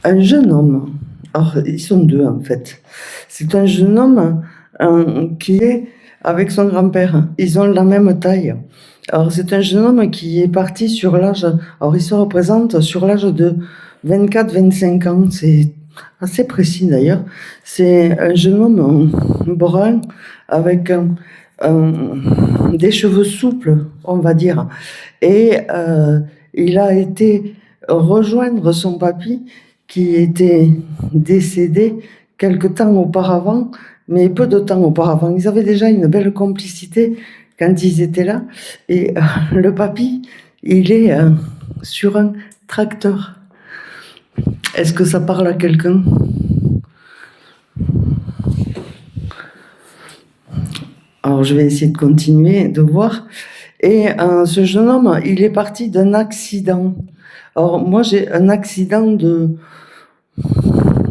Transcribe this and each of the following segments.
un jeune homme, alors ils sont deux en fait, c'est un jeune homme qui est avec son grand-père, ils ont la même taille. Alors c'est un jeune homme qui est parti sur l'âge, alors il se représente sur l'âge de 24-25 ans, c'est assez précis d'ailleurs. C'est un jeune homme brun avec des cheveux souples, on va dire. Et il a été rejoindre son papy qui était décédé quelque temps auparavant, mais peu de temps auparavant. Ils avaient déjà une belle complicité quand ils étaient là. Et le papy, il est sur un tracteur. Est-ce que ça parle à quelqu'un ? Alors je vais essayer de continuer, de voir. Et ce jeune homme, il est parti d'un accident. Alors moi j'ai un accident de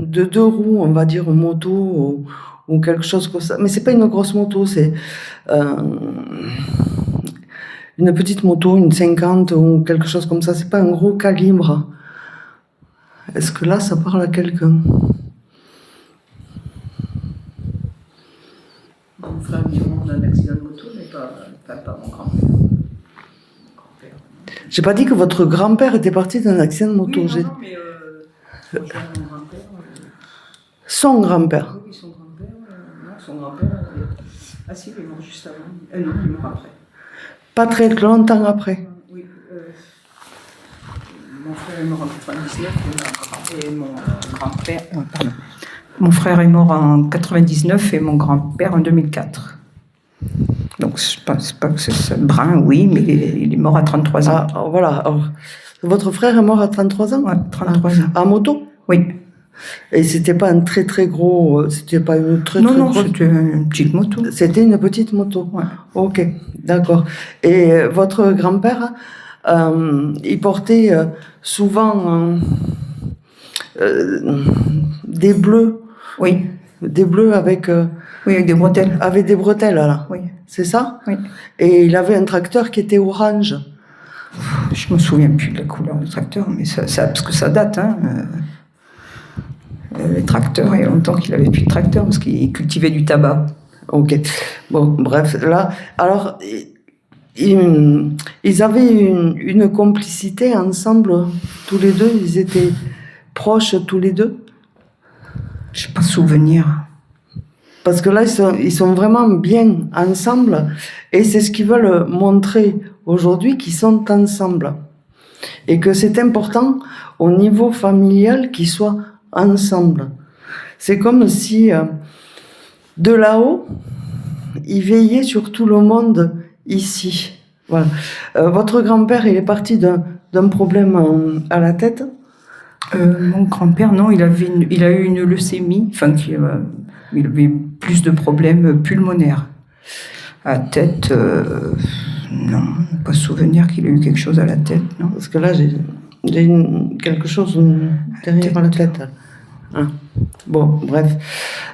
deux roues, on va dire, moto ou quelque chose comme ça. Mais c'est pas une grosse moto, c'est une petite moto, une 50 ou quelque chose comme ça. C'est pas un gros calibre. Est-ce que là, ça parle à quelqu'un ? Mon frère du monde d'un accident de moto, mais pas mon grand-père. J'ai pas dit que votre grand-père était parti d'un accident de moto. Oui, non, mais mon grand-père. Son grand-père. Oui, son grand-père. Non, son grand-père. Ah si, il est mort juste avant. Non, il est mort après. Pas très longtemps après. Oui. Mon frère est mort en 99 et mon grand-père. Pardon. Mon frère est mort en 99 et mon grand-père en 2004. Donc je pense pas que c'est brun, oui, mais il est mort à 33 ans. Ah, voilà. Alors, votre frère est mort à 33 ans ? Ouais, 33 ans. À moto ? Oui. Et c'était pas un très très gros, c'était pas une très Non, très non, grosse... c'était une petite moto. C'était une petite moto. Ouais. Ok, d'accord. Et votre grand-père, il portait souvent des bleus. Oui. Des bleus avec... Oui, avec des bretelles. Avec des bretelles, là. Oui. C'est ça ? Oui. Et il avait un tracteur qui était orange. Je me souviens plus de la couleur du tracteur, mais ça parce que ça date, hein. Les tracteurs, il y a longtemps qu'il avait plus de tracteur parce qu'il cultivait du tabac. Ok. Bon, bref, là, alors, ils avaient une complicité ensemble, tous les deux. Ils étaient proches tous les deux. Je n'ai pas souvenir. Parce que là, ils sont vraiment bien ensemble. Et c'est ce qu'ils veulent montrer aujourd'hui, qu'ils sont ensemble. Et que c'est important au niveau familial qu'ils soient ensemble. C'est comme si de là-haut, ils veillaient sur tout le monde ici. Voilà. Votre grand-père, il est parti d'un problème à la tête ? Mon grand-père, non, il a eu une leucémie, enfin, il avait plus de problèmes pulmonaires. À la tête, non, pas souvenir qu'il a eu quelque chose à la tête, non. Parce que là, j'ai quelque chose derrière la tête. Hein. Bon, bref.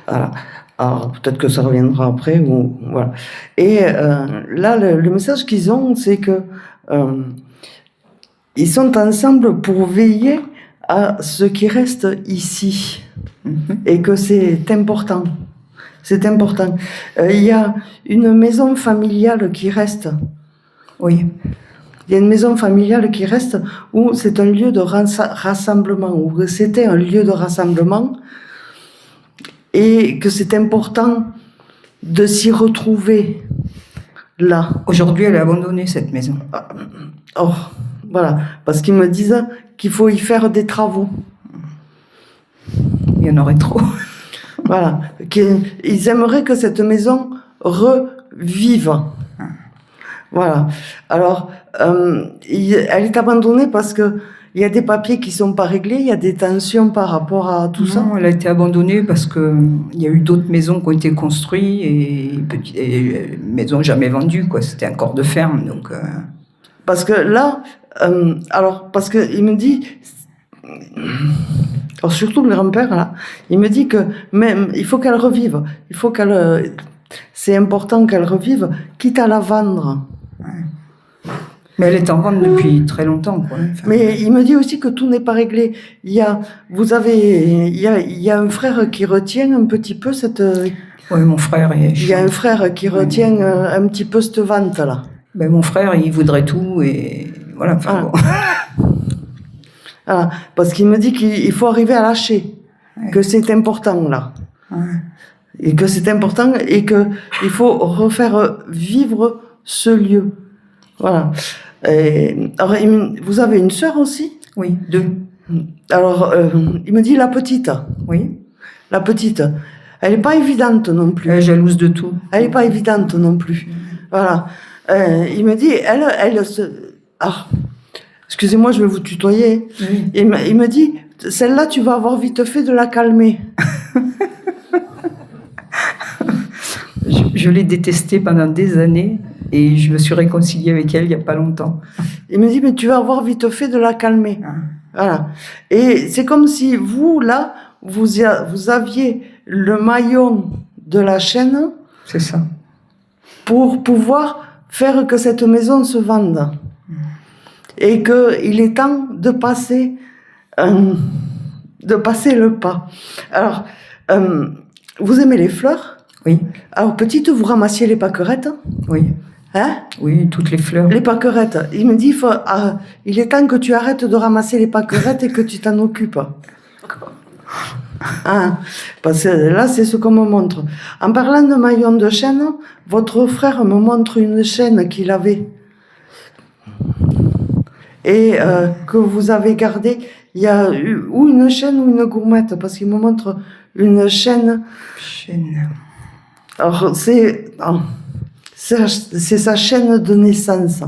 Voilà. Alors, peut-être que ça reviendra après. Voilà. Et là, le message qu'ils ont, c'est que ils sont ensemble pour veiller à ce qui reste ici. Et que c'est important. C'est important. Il y a une maison familiale qui reste. Oui. Il y a une maison familiale qui reste où c'est un lieu de rassemblement, où c'était un lieu de rassemblement et que c'est important de s'y retrouver là. Aujourd'hui, elle est abandonnée, cette maison. Oh, voilà, parce qu'ils me disent qu'il faut y faire des travaux. Il y en aurait trop. Voilà, ils aimeraient que cette maison revive. Voilà. Alors, elle est abandonnée parce que il y a des papiers qui sont pas réglés, il y a des tensions par rapport à tout ça. Non, elle a été abandonnée parce que il y a eu d'autres maisons qui ont été construites et maisons jamais vendues, quoi. C'était un corps de ferme, donc. Parce que là, parce que il me dit, alors surtout le grand-père là, il me dit que même il faut qu'elle revive, c'est important qu'elle revive, quitte à la vendre. Ouais. Mais elle est en vente depuis très longtemps, quoi. Enfin, Mais il me dit aussi que tout n'est pas réglé. Il y a un frère qui retient un petit peu cette. ouais, mon frère est Il y a chiant. un frère qui retient un petit peu cette vente-là. Ben, mon frère, il voudrait tout et voilà. Enfin, bon. Voilà. Parce qu'il me dit qu'il faut arriver à lâcher, que c'est important là. Ouais. Et que c'est important et qu'il faut refaire vivre ce lieu. Voilà. Alors, vous avez une sœur aussi? Oui, 2. Alors, il me dit la petite. Oui. La petite. Elle n'est pas évidente non plus. Elle est jalouse de tout. Elle n'est pas évidente non plus. Voilà. Il me dit, elle se... Ah, excusez-moi, je vais vous tutoyer. Oui. Il me dit, celle-là, tu vas avoir vite fait de la calmer. Je l'ai détestée pendant des années et je me suis réconciliée avec elle il n'y a pas longtemps. Il me dit, mais tu vas avoir vite fait de la calmer. Ah. Voilà. Et c'est comme si vous, là, vous aviez le maillon de la chaîne C'est ça. pour pouvoir faire que cette maison se vende. Et qu'il est temps de passer le pas. Alors, vous aimez les fleurs? Oui. Alors, petite, vous ramassiez les pâquerettes? Oui. Hein? Oui, toutes les fleurs. Les pâquerettes. Il me dit, il est temps que tu arrêtes de ramasser les pâquerettes et que tu t'en occupes. Hein? Parce que là, c'est ce qu'on me montre. En parlant de maillon de chaîne, votre frère me montre une chaîne qu'il avait et que vous avez gardée. Il y a ou une chaîne ou une gourmette, parce qu'il me montre une chaîne. Alors, c'est sa chaîne de naissance.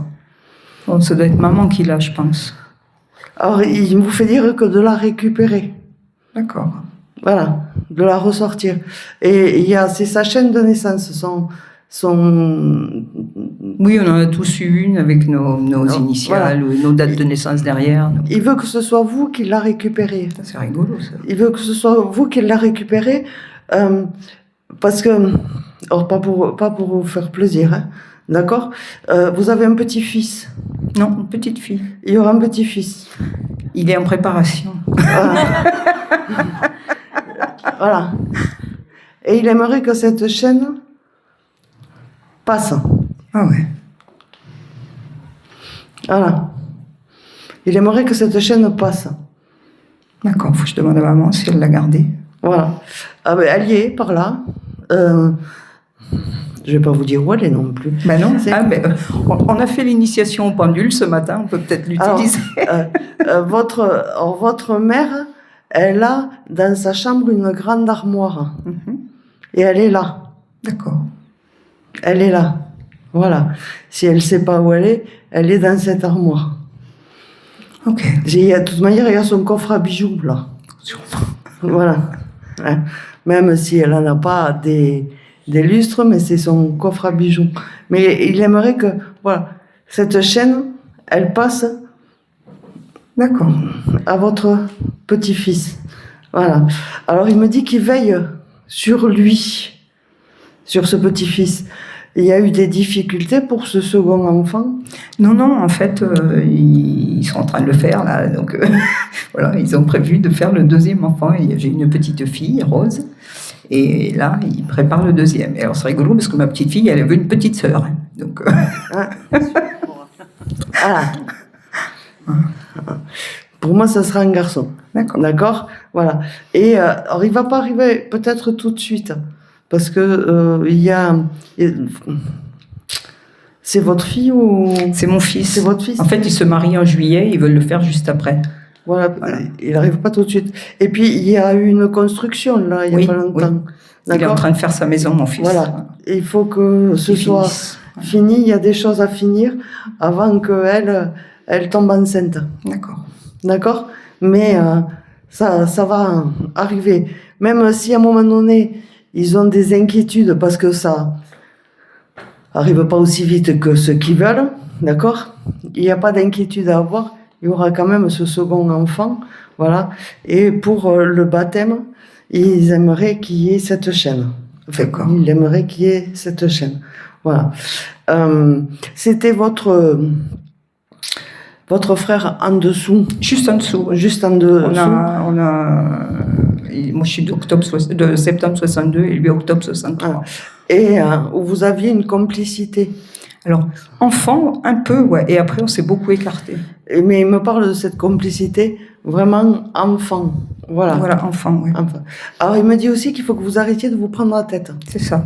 Bon, ça doit être maman qui l'a, je pense. Alors, il vous fait dire que de la récupérer. D'accord. Voilà, de la ressortir. Et c'est sa chaîne de naissance, Oui, on en a tous eu une avec nos initiales, voilà. ou nos dates de naissance derrière. Donc, Il veut que ce soit vous qui la récupérez. c'est rigolo, ça. Il veut que ce soit vous qui la récupérez, parce que, alors pas pour vous faire plaisir, hein, d'accord? Vous avez un petit-fils. Non, une petite fille. Il y aura un petit-fils. Il est en préparation. Voilà. Et il aimerait que cette chaîne passe. Ah ouais. Voilà. Il aimerait que cette chaîne passe. D'accord, faut que je demande à maman si elle l'a gardée. Voilà. Ah ben, elle y est, par là. Je vais pas vous dire où elle est non plus. Ben non, on a fait l'initiation au pendule ce matin, on peut peut-être l'utiliser. Votre mère, elle a dans sa chambre une grande armoire. Mhm. Et elle est là. D'accord. Elle est là. Voilà. Si elle ne sait pas où elle est dans cette armoire. Ok. De toute manière, il y a son coffre à bijoux, là. Voilà. Ouais. Même si elle n'en a pas des lustres, mais c'est son coffre à bijoux. Mais il aimerait que, voilà, cette chaîne, elle passe. D'accord. À votre petit-fils. Voilà. Alors, il me dit qu'il veille sur lui, sur ce petit-fils. Il y a eu des difficultés pour ce second enfant? Non, en fait, ils sont en train de le faire, là. Donc, voilà, ils ont prévu de faire le deuxième enfant. J'ai une petite fille, Rose. Et là, ils préparent le deuxième. Et alors, c'est rigolo parce que ma petite fille, elle avait une petite sœur. Hein. Donc, Ah. Pour moi, ça sera un garçon. D'accord. D'accord? Voilà. Et alors, il va pas arriver peut-être tout de suite. Parce que il y a... C'est votre fille ou... C'est mon fils. C'est votre fils? En fait, il se marie en juillet, ils veulent le faire juste après. Voilà. Il n'arrive pas tout de suite. Et puis, il y a eu une construction, là, il n'y a pas longtemps. Oui. Il est en train de faire sa maison, mon fils. Voilà. Il faut que ce soit fini. Il y a des choses à finir avant qu'elle tombe enceinte. D'accord. D'accord? Mais ça va arriver. Même si à un moment donné, ils ont des inquiétudes parce que ça arrive pas aussi vite que ce qu'ils veulent, d'accord? Il n'y a pas d'inquiétude à avoir. Il y aura quand même ce second enfant, voilà. Et pour le baptême, ils aimeraient qu'il y ait cette chaîne. Enfin, il aimerait qu'il y ait cette chaîne. Voilà. C'était votre Votre frère en dessous, Juste en dessous. juste en dessous. Moi, je suis de septembre 62 et lui octobre 63. Et vous aviez une complicité. Alors, enfant, un peu, ouais. Et après, on s'est beaucoup écartés. Mais il me parle de cette complicité vraiment enfant. Voilà. Voilà, enfant, ouais. Enfant. Alors, il me dit aussi qu'il faut que vous arrêtiez de vous prendre la tête. C'est ça.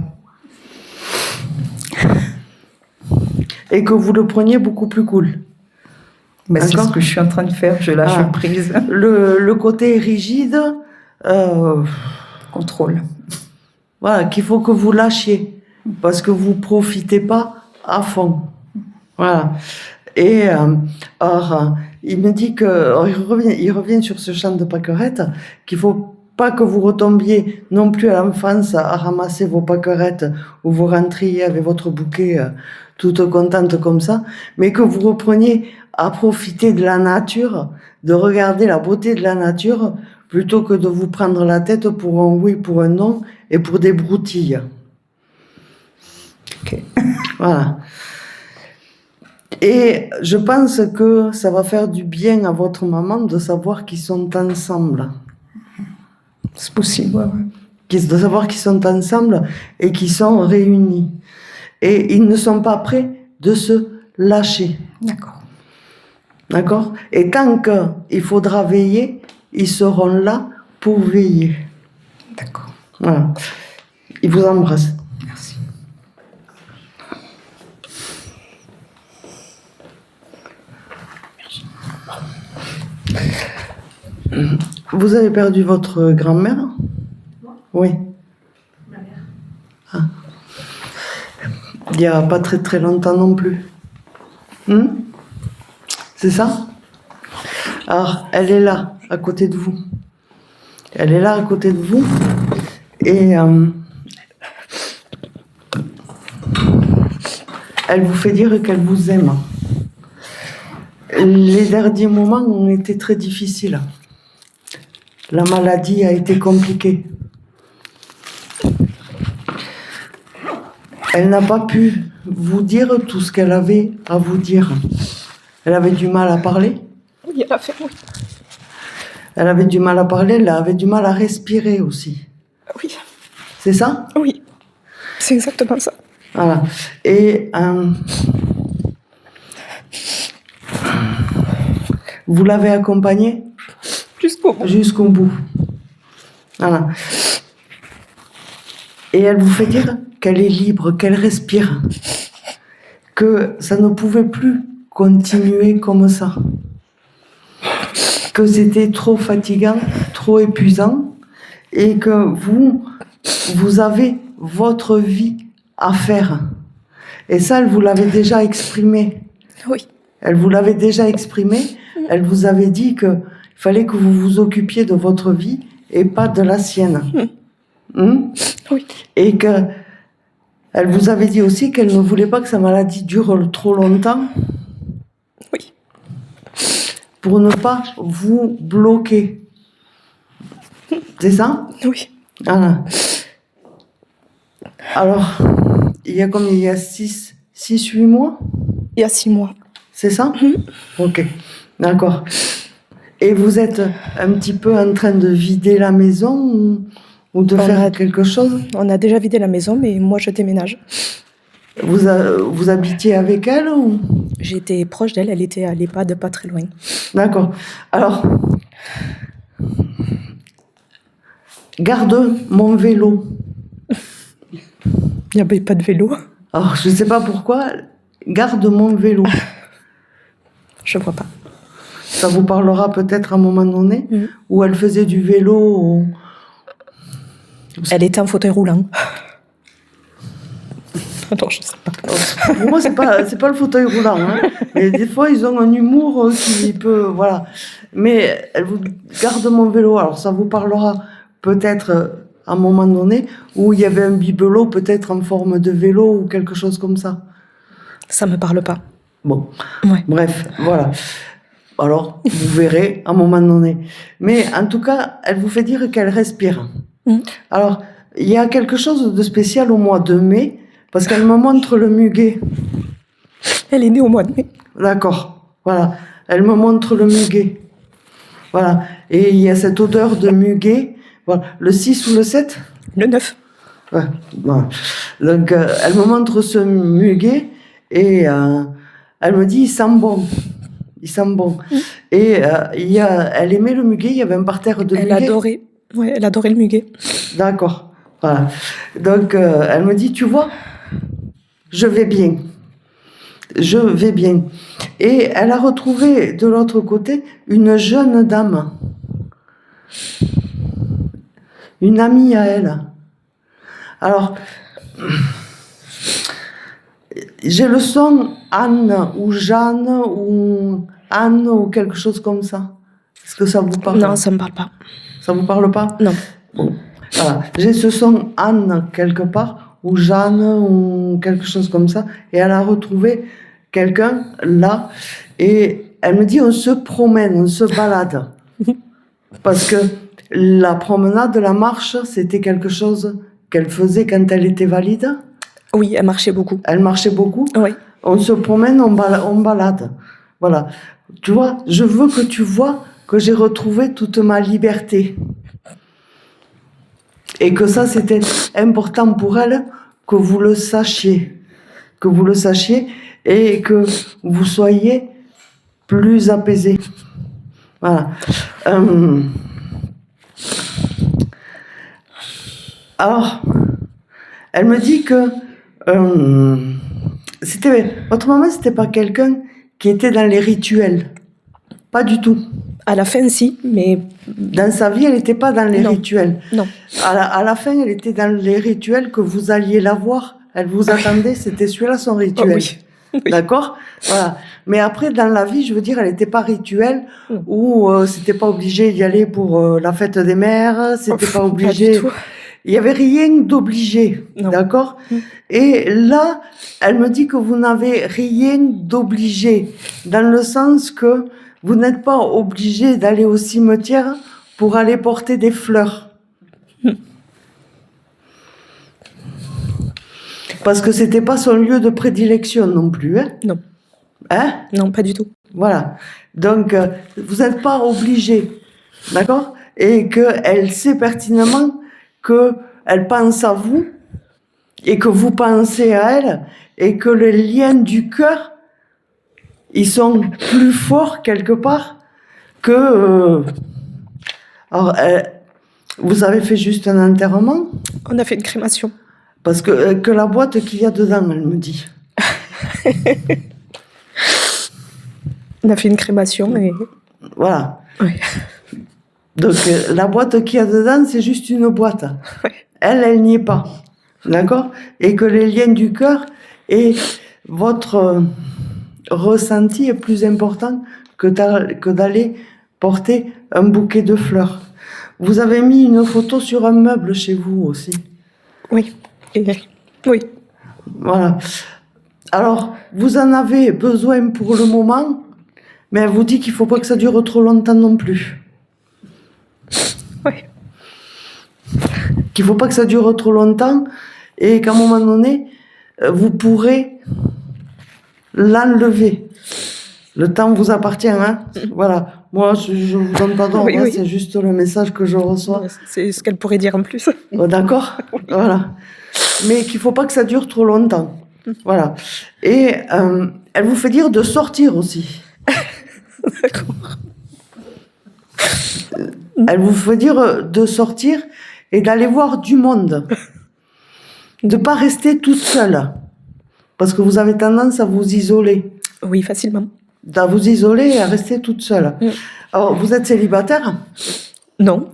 Et que vous le preniez beaucoup plus cool. Ben, c'est D'accord. ce que je suis en train de faire. Je lâche prise. Le côté rigide, Contrôle. voilà, qu'il faut que vous lâchiez. Parce que vous profitez pas à fond. Voilà. Et alors, il me dit que alors, il revient sur ce chant de pâquerettes, qu'il faut pas que vous retombiez non plus à l'enfance à ramasser vos pâquerettes ou vous rentriez avec votre bouquet toute contente comme ça, mais que vous repreniez à profiter de la nature, de regarder la beauté de la nature, plutôt que de vous prendre la tête pour un oui, pour un non et pour des broutilles. Ok. Voilà. Et je pense que ça va faire du bien à votre maman de savoir qu'ils sont ensemble. C'est possible, ouais. De savoir qu'ils sont ensemble et qu'ils sont réunis. Et ils ne sont pas prêts de se lâcher. D'accord. D'accord? Et tant qu'il faudra veiller, ils seront là pour veiller. D'accord. Voilà. Ils vous embrassent. Merci. Vous avez perdu votre grand-mère? Oui. Ma mère. Ah. Il n'y a pas très très longtemps non plus. C'est ça? Alors, elle est là, à côté de vous. Elle est là, à côté de vous. Et elle vous fait dire qu'elle vous aime. Les derniers moments ont été très difficiles. La maladie a été compliquée. Elle n'a pas pu vous dire tout ce qu'elle avait à vous dire. Elle avait du mal à parler. Oui, elle a fait, oui. Elle avait du mal à parler, elle avait du mal à respirer aussi. Oui, C'est ça? oui. C'est exactement ça. Voilà. Et vous l'avez accompagnée Jusqu'au bout. jusqu'au bout. Voilà. Et elle vous fait dire qu'elle est libre, qu'elle respire, que ça ne pouvait plus continuer comme ça, que c'était trop fatigant, trop épuisant, et que vous avez votre vie à faire. Et ça, elle vous l'avait déjà exprimé. Oui. Elle vous l'avait déjà exprimé. Elle vous avait dit qu'il fallait que vous vous occupiez de votre vie et pas de la sienne. Oui. Et que elle vous avait dit aussi qu'elle ne voulait pas que sa maladie dure trop longtemps. Oui. Pour ne pas vous bloquer. C'est ça? Oui. Voilà. Alors, il y a combien? Il y a 6-8 mois? Il y a 6 mois. C'est ça? Ok, d'accord. Et vous êtes un petit peu en train de vider la maison ou de faire quelque chose? On a déjà vidé la maison, mais moi, je déménage. Vous habitiez avec elle ou? J'étais proche d'elle, elle était à l'EHPAD, pas très loin. D'accord. Alors, garde mon vélo. Il n'y avait pas de vélo. Alors, je ne sais pas pourquoi, garde mon vélo. Je vois pas. Ça vous parlera peut-être à un moment donné, où elle faisait du vélo. Elle était en fauteuil roulant. Non, je sais pas. Pour moi, c'est pas le fauteuil roulant. Hein. Et des fois, ils ont un humour qui peut... Voilà. Mais elle vous garde mon vélo. Alors, ça vous parlera peut-être à un moment donné, où il y avait un bibelot peut-être en forme de vélo ou quelque chose comme ça. Ça me parle pas. Bon. Ouais. Bref, voilà. Alors, vous verrez à un moment donné. Mais en tout cas, elle vous fait dire qu'elle respire. Alors, il y a quelque chose de spécial au mois de mai, parce qu'elle me montre le muguet. Elle est née au mois de mai. D'accord, voilà. elle me montre le muguet. Voilà. Et il y a cette odeur de muguet. Voilà. Le 6 ou le 7? Le 9. Ouais. Voilà. Donc, elle me montre ce muguet et elle me dit, il sent bon. Il sent bon. Et elle aimait le muguet, il y avait un parterre de Elle muguet. adorait. Ouais, elle adorait le muguet. D'accord. Voilà. Donc, elle me dit, tu vois, je vais bien. Je vais bien. Et elle a retrouvé de l'autre côté une jeune dame. Une amie à elle. Alors, j'ai le son Anne ou Jeanne ou Anne ou quelque chose comme ça. Est-ce que ça vous parle? Non, ça me parle pas. Ça vous parle pas? Non. Bon. Voilà. J'ai ce son Anne quelque part, ou Jeanne, ou quelque chose comme ça. Et elle a retrouvé quelqu'un là. Et elle me dit, on se promène, on se balade. Parce que la promenade, la marche, c'était quelque chose qu'elle faisait quand elle était valide. Oui, elle marchait beaucoup. Elle marchait beaucoup. Oui. On se promène, on balade. Voilà. Tu vois, je veux que tu vois que j'ai retrouvé toute ma liberté. Et que ça, c'était important pour elle que vous le sachiez. Que vous le sachiez et que vous soyez plus apaisés. Voilà. Alors, elle me dit que votre maman, c'était pas quelqu'un qui était dans les rituels. Pas du tout. À la fin, si, mais Dans sa vie, elle n'était pas dans les Non. rituels. non. À la fin, elle était dans les rituels que vous alliez la voir. Elle vous attendait, c'était celui-là son Oh, rituel. oui. Oui. D'accord? Voilà. Mais après, dans la vie, je veux dire, elle n'était pas rituelle Non. ou c'était pas obligé d'y aller pour la fête des mères, c'était pas obligé. Pas du tout. Il n'y avait rien d'obligé. Non. D'accord? Et là, elle me dit que vous n'avez rien d'obligé. Dans le sens que vous n'êtes pas obligé d'aller au cimetière pour aller porter des fleurs. Parce que c'était pas son lieu de prédilection non plus, hein? Non. Hein? Non, pas du tout. Voilà. Donc, vous n'êtes pas obligé. D'accord? Et qu'elle sait pertinemment qu'elle pense à vous et que vous pensez à elle et que les liens du cœur, ils sont plus forts quelque part que... Alors, vous avez fait juste un enterrement? On a fait une crémation. Parce que la boîte qu'il y a dedans, elle me dit. On a fait une crémation et... Voilà. Oui. Donc, la boîte qu'il y a dedans, c'est juste une boîte. Ouais. Elle n'y est pas. D'accord? Et que les liens du cœur et votre ressenti est plus important que d'aller porter un bouquet de fleurs. Vous avez mis une photo sur un meuble chez vous aussi. Oui. Oui. Voilà. Alors, vous en avez besoin pour le moment, mais elle vous dit qu'il ne faut pas que ça dure trop longtemps non plus. Oui. Qu'il ne faut pas que ça dure trop longtemps et qu'à un moment donné, vous pourrez l'enlever. Le temps vous appartient, hein? Voilà. Moi, je ne vous donne pas d'ordre, Oui, oui. c'est juste le message que je reçois. C'est ce qu'elle pourrait dire en plus. Oh, d'accord? Voilà. Mais qu'il ne faut pas que ça dure trop longtemps. Voilà. Et elle vous fait dire de sortir aussi. D'accord. Elle vous fait dire de sortir et d'aller voir du monde. De ne pas rester toute seule. Parce que vous avez tendance à vous isoler. Oui, facilement. À vous isoler et à rester toute seule. Alors, vous êtes célibataire? Non.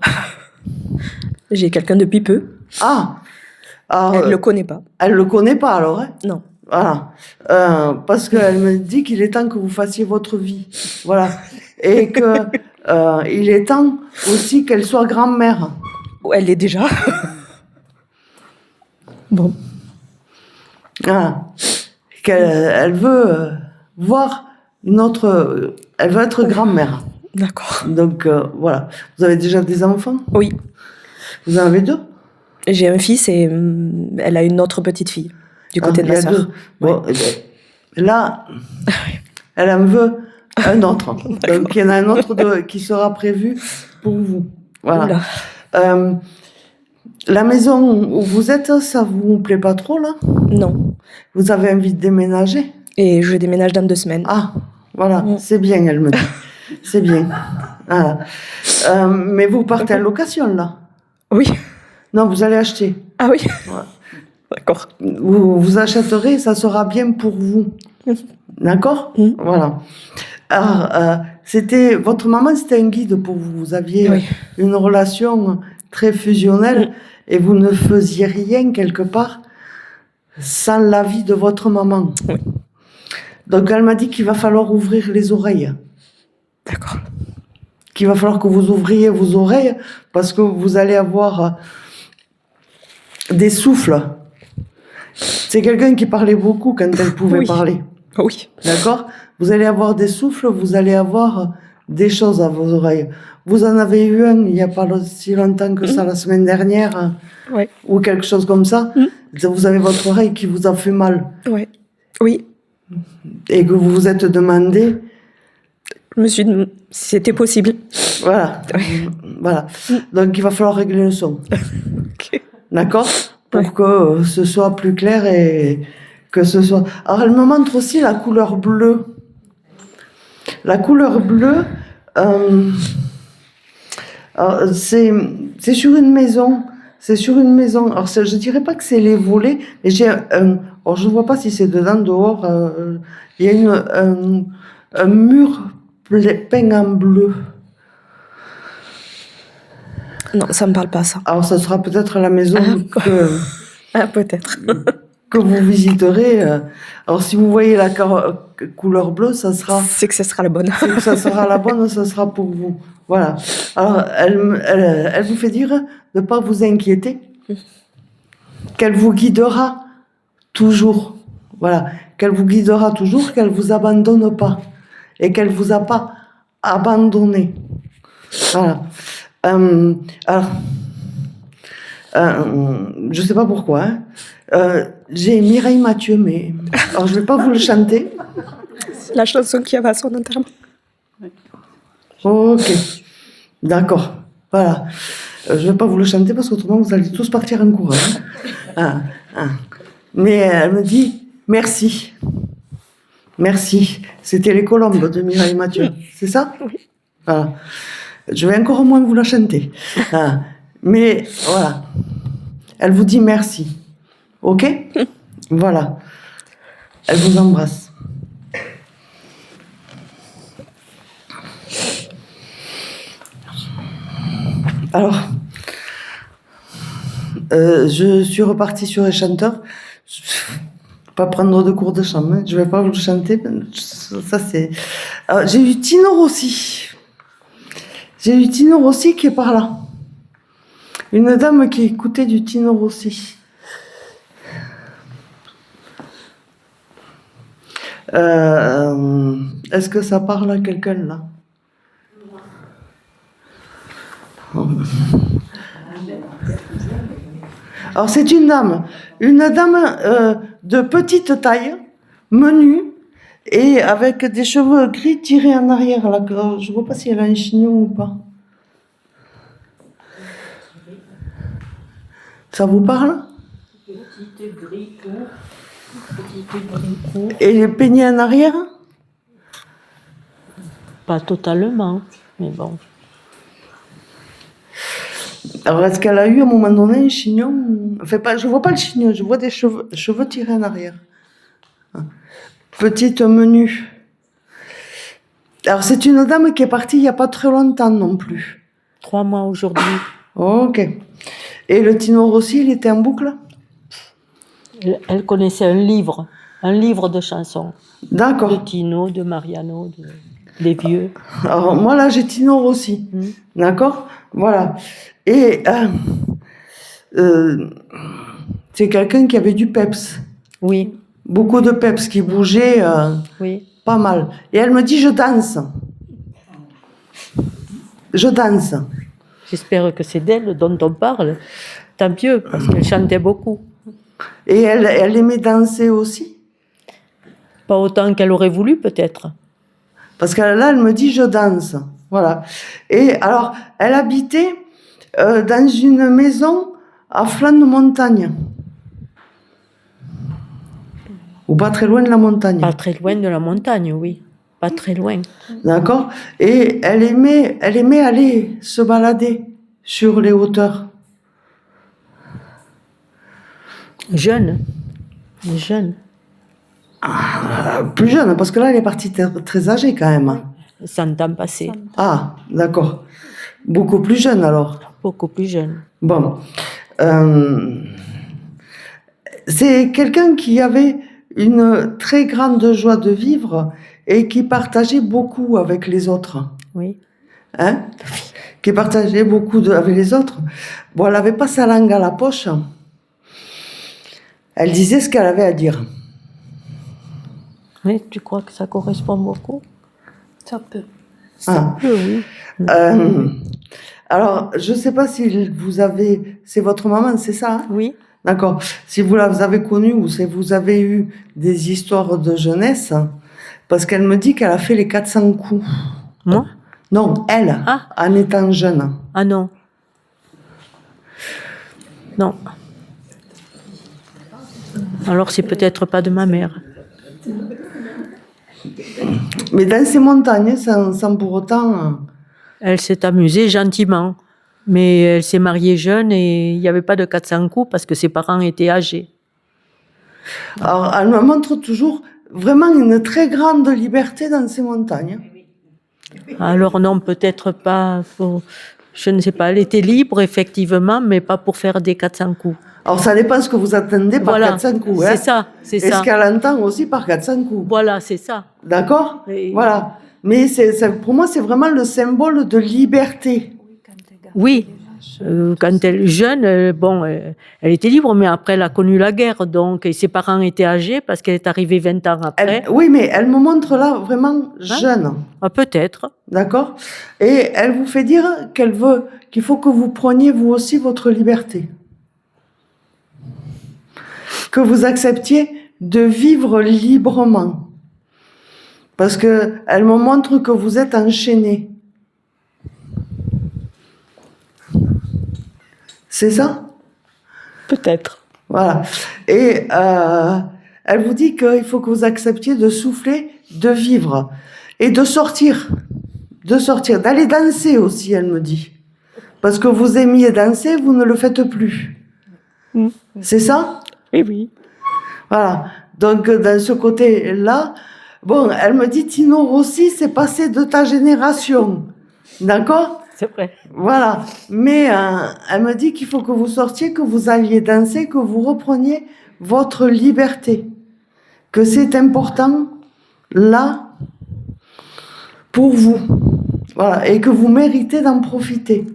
J'ai quelqu'un depuis peu. Ah! Alors, Elle ne le connaît pas. elle le connaît pas alors, hein? Non. Voilà. Parce qu'elle me dit qu'il est temps que vous fassiez votre vie. Voilà. Et que il est temps aussi qu'elle soit grand-mère. Elle l'est déjà. Bon. Voilà. Elle veut voir elle veut être grand-mère. D'accord. Donc, voilà. Vous avez déjà des enfants? Oui. Vous en avez 2? J'ai un fils et elle a une autre petite fille du côté de il y ma a sœur. 2. Bon, eh ben, là, elle en veut Un autre. Donc, il y en a un autre qui sera prévu pour vous. Voilà. Oula. La maison où vous êtes, ça vous plaît pas trop, là? Non. Vous avez envie de déménager? Et je déménage dans 2 semaines. Ah, voilà, Mm. c'est bien, elle me dit. C'est bien. Voilà. Mais vous partez en location, là? Oui. Non, vous allez acheter. Ah oui. Ouais. D'accord. Vous achèterez, ça sera bien pour vous. D'accord? Mm. Voilà. Alors, votre maman, c'était un guide pour vous. Vous aviez Oui. une relation très fusionnelle et vous ne faisiez rien quelque part sans l'avis de votre maman. Oui. Donc, elle m'a dit qu'il va falloir ouvrir les oreilles. D'accord. Qu'il va falloir que vous ouvriez vos oreilles parce que vous allez avoir des souffles. C'est quelqu'un qui parlait beaucoup quand elle pouvait Oui. parler. Oui. D'accord? Vous allez avoir des souffles, vous allez avoir des choses à vos oreilles. Vous en avez eu un il n'y a pas si longtemps que ça, la semaine dernière, Ouais. ou quelque chose comme ça. Vous avez votre oreille qui vous a fait mal Ouais. Oui. et que vous vous êtes demandé, Je me suis dit si c'était possible. voilà, voilà. Donc il va falloir régler le son. Ok. D'accord? Pour Ouais. que ce soit plus clair et que ce soit... Alors, elle me montre aussi la couleur bleue. La couleur bleue, alors, c'est sur une maison. C'est sur une maison. Alors, je dirais pas que c'est les volets, mais j'ai alors, je vois pas si c'est dedans, dehors. Il y a un mur peint en bleu. Non, ça me parle pas, ça. Alors, ça sera peut-être la maison Ah, peut-être. que vous visiterez. Alors, si vous voyez la couleur bleue, ça sera, C'est que ce sera la bonne. ça sera la bonne, ça sera pour vous. Voilà. Alors, elle vous fait dire de ne pas vous inquiéter, qu'elle vous guidera toujours. Voilà. Qu'elle vous guidera toujours, qu'elle vous abandonne pas. Et qu'elle vous a pas abandonné. Voilà. Alors, je sais pas pourquoi, hein. J'ai Mireille Mathieu, mais alors je vais pas vous le chanter. C'est la chanson qui avait à son enterrement. Ok, d'accord. Voilà. Je vais pas vous le chanter parce qu'autrement vous allez tous partir en courant. Hein. Mais elle me dit merci. Merci. C'était les colombes de Mireille Mathieu. C'est ça? Oui. Voilà. Je vais encore au moins vous la chanter. Mais voilà. Elle vous dit merci. Ok? Voilà. Elle vous embrasse. Alors, je suis repartie sur les chanteurs. Je vais pas prendre de cours de chant, hein. Je vais pas vous le chanter. Ça, c'est... Alors, j'ai eu Tino Rossi. J'ai eu Tino Rossi qui est par là. Une dame qui écoutait du Tino Rossi. Est-ce que ça parle à quelqu'un là? Alors c'est une dame de petite taille, menue, et avec des cheveux gris tirés en arrière. Là, je ne vois pas si elle a un chignon ou pas. Ça vous parle? Petite gris court. Et peigné en arrière? Pas totalement, mais bon. Alors, est-ce qu'elle a eu à un moment donné un chignon? Enfin, je ne vois pas le chignon, je vois des cheveux tirés en arrière. Petite menue. Alors, c'est une dame qui est partie il n'y a pas très longtemps non plus. 3 mois aujourd'hui. Ok. Et le Tino Rossi, il était en boucle? Elle connaissait un livre de chansons. D'accord. De Tino, de Mariano, des vieux. Alors, moi, là, j'ai Tino Rossi. D'accord? Voilà. Et c'est quelqu'un qui avait du peps. Oui, Beaucoup de peps, qui bougeait oui. pas mal. Et elle me dit, je danse. Je danse. J'espère que c'est d'elle dont on parle. Tant mieux, parce qu'elle chantait beaucoup. Et elle aimait danser aussi. Pas autant qu'elle aurait voulu, peut-être. Parce que là, elle me dit, je danse. Voilà. Et alors, elle habitait dans une maison à flanc de montagne. Ou pas très loin de la montagne. Pas très loin de la montagne, oui. Pas très loin. D'accord? Et elle aimait aller se balader sur les hauteurs. Jeune. Jeune. Plus jeune, parce que là, elle est partie très âgée quand même. 100 ans passés. Ah, d'accord. Beaucoup plus jeune alors. Beaucoup plus jeune. Bon. C'est quelqu'un qui avait une très grande joie de vivre et qui partageait beaucoup avec les autres. Oui. Hein? Qui partageait beaucoup avec les autres. Bon, elle n'avait pas sa langue à la poche. Elle disait ce qu'elle avait à dire. Oui, tu crois que ça correspond beaucoup? Ça peut. Ah. Oui. Alors, je ne sais pas si vous avez... C'est votre maman, c'est ça, hein? Oui. D'accord. Si vous la avez connue ou si vous avez eu des histoires de jeunesse, parce qu'elle me dit qu'elle a fait les 400 coups. Moi? Non, elle, Ah. en étant jeune. Ah non. Non. Alors c'est peut-être pas de ma mère. Mais dans ces montagnes, sans pour autant... Elle s'est amusée gentiment. Mais elle s'est mariée jeune et il n'y avait pas de 400 coups parce que ses parents étaient âgés. Alors, elle me montre toujours vraiment une très grande liberté dans ces montagnes. Alors non, peut-être pas. Je ne sais pas. Elle était libre, effectivement, mais pas pour faire des 400 coups. Alors, ça dépend ce que vous attendez par Voilà. 400 coups. C'est Hein. ça, c'est Et ça. ce qu'elle entend aussi par 400 coups. Voilà, c'est ça. D'accord? Et- Voilà. Mais pour moi, c'est vraiment le symbole de liberté. Oui. Quand elle est jeune, elle était libre, mais après elle a connu la guerre, donc et ses parents étaient âgés parce qu'elle est arrivée 20 ans après. Oui, mais elle me montre là vraiment jeune. Ah, peut-être. D'accord? Et elle vous fait dire qu'il faut que vous preniez vous aussi votre liberté. Que vous acceptiez de vivre librement. Parce que elle me montre que vous êtes enchaîné. C'est ça? Peut-être. Voilà. Et elle vous dit qu'il faut que vous acceptiez de souffler, de vivre et de sortir, d'aller danser aussi, elle me dit. Parce que vous aimiez danser, vous ne le faites plus. C'est ça? Oui, oui. Voilà. Donc, dans ce côté-là, bon, elle me dit, Tino Rossi, c'est passé de ta génération. D'accord? C'est vrai. Voilà. Mais elle me dit qu'il faut que vous sortiez, que vous alliez danser, que vous repreniez votre liberté. Que c'est important, là, pour vous. Voilà. Et que vous méritez d'en profiter.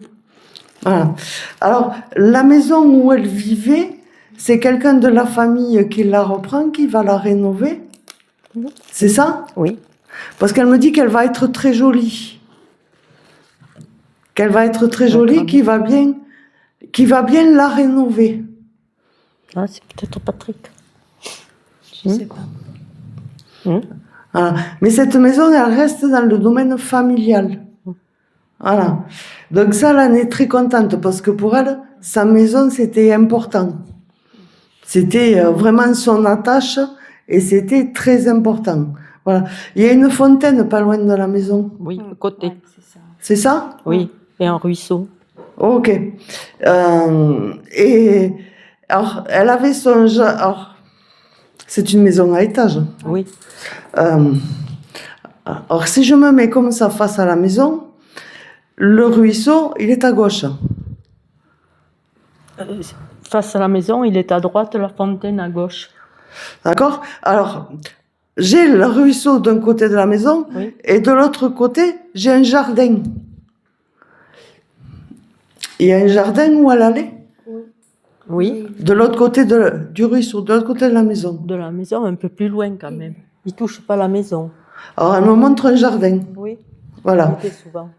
Voilà. Alors, la maison où elle vivait, c'est quelqu'un de la famille qui la reprend, qui va la rénover. C'est ça? Oui. Parce qu'elle me dit qu'elle va être très jolie. Qu'elle va être très jolie, qui va bien la rénover. Ah, c'est peut-être Patrick. Je sais pas. Voilà. Mais cette maison, elle reste dans le domaine familial. Voilà. Donc ça, elle en est très contente parce que pour elle, sa maison, c'était important. C'était vraiment son attache et c'était très important. Voilà. Il y a une fontaine pas loin de la maison. Oui, côté. Ouais, c'est ça. C'est ça? Oui, et un ruisseau. Ok. Et alors, elle avait son... Alors, c'est une maison à étage. Oui. Alors, si je me mets comme ça face à la maison, le ruisseau, il est à gauche. Face à la maison, il est à droite, la fontaine à gauche. D'accord? Alors, j'ai le ruisseau d'un côté de la maison Oui. et de l'autre côté, j'ai un jardin. Il y a un jardin où elle allait, Oui. de l'autre côté du ruisseau, de l'autre côté de la maison. De la maison, un peu plus loin quand même. Il touche pas la maison. Alors, elle me montre un jardin. Oui. Voilà. Il était souvent.